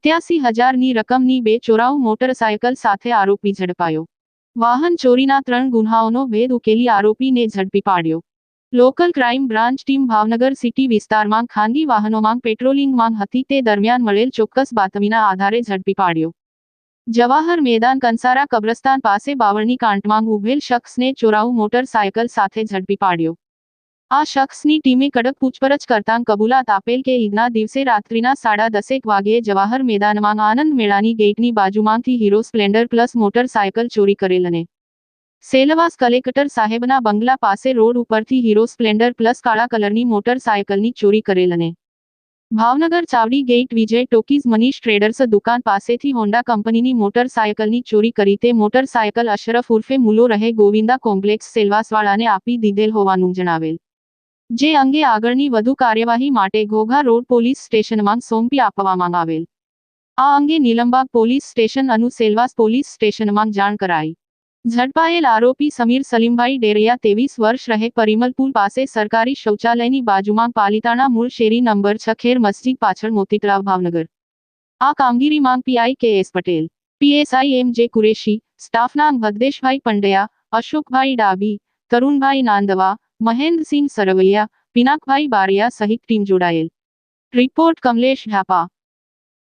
87,000ની રકમની 2 ચોરાઉ મોટરસાયકલ સાથે આરોપી ઝડપાયો। વાહન ચોરીના 3 ગુન્હાઓનો ભેદ ઉકેલી આરોપીને ઝડપી પાડ્યો। Local crime branch team Bhavnagar city વિસ્તારમાં ખાનગી વાહનોમાં પેટ્રોલિંગમાં હતી તે દરમિયાન મળેલ ચોક્કસ બાતમીના આધારે ઝડપી પાડ્યો। જવાહર મેદાન કંસારા કબ્રસ્તાન પાસે બાવળની કાંટમાં ઉભેલ શખ્સને ચોરાઉ મોટરસાયકલ સાથે ઝડપી પાડ્યો। આ શખ્સની ટીમે કડક પૂછપરછ કરતાં કબૂલાત આપેલ કે ઈદના દિવસે રાત્રિના 10:30 વાગ્યે જવાહર મેદાનમાં આનંદ મેળાની ગેટની બાજુમાંથી હીરો સ્પ્લેન્ડર પ્લસ મોટરસાયકલ ચોરી કરેલ અને સેલવાસ કલેક્ટર સાહેબના બંગલા પાસે રોડ ઉપરથી હીરો સ્પ્લેન્ડર પ્લસ કાળા કલરની મોટરસાયકલની ચોરી કરેલ અને ભાવનગર ચાવડી ગેટ વિજય ટોકીઝ મનીષ ટ્રેડર્સ દુકાન પાસેથી હોન્ડા કંપનીની મોટરસાયકલની ચોરી કરી તે મોટરસાયકલ અશરફ ઉર્ફે મુલો રહે ગોવિંદા કોમ્પ્લેક્સ સેલવાસવાળાને આપી દીધેલ હોવાનું જણાવેલ। જે અંગે આગળની વધુ કાર્યવાહી માટે ઘોઘા રોડ પોલીસ સ્ટેશનમાં સોંપી આપવામાં આવેલ। આ અંગે નીલમબાગ પોલીસ સ્ટેશન અને સેલવાસ પોલીસ સ્ટેશનમાં જાણ કરાઈ। ઝડપાયેલ આરોપી સમીર સલીમભાઈ ડેરિયા 23 વર્ષ રહે પરિમલપુર પાસે સરકારી શૌચાલયની બાજુમાં પાલિતાણા મૂળ શેરી નંબર 6 ખેર મસ્જિદ પાછળ મોતીતળાવ ભાવનગર। આ કામગીરીમાં પીઆઈ કે.એસ. પટેલ, પીએસઆઈ એમ.જે. કુરેશી, સ્ટાફના ભદ્દેશભાઈ પંડ્યા, અશોકભાઈ ડાભી, તરુણભાઈ નાંદવા, મહેન્દ્રસિંહ સરવૈયા, પિનાકભાઈ બારિયા સહિત ટીમ જોડાયેલ। રિપોર્ટ કમલેશ ઢાપા।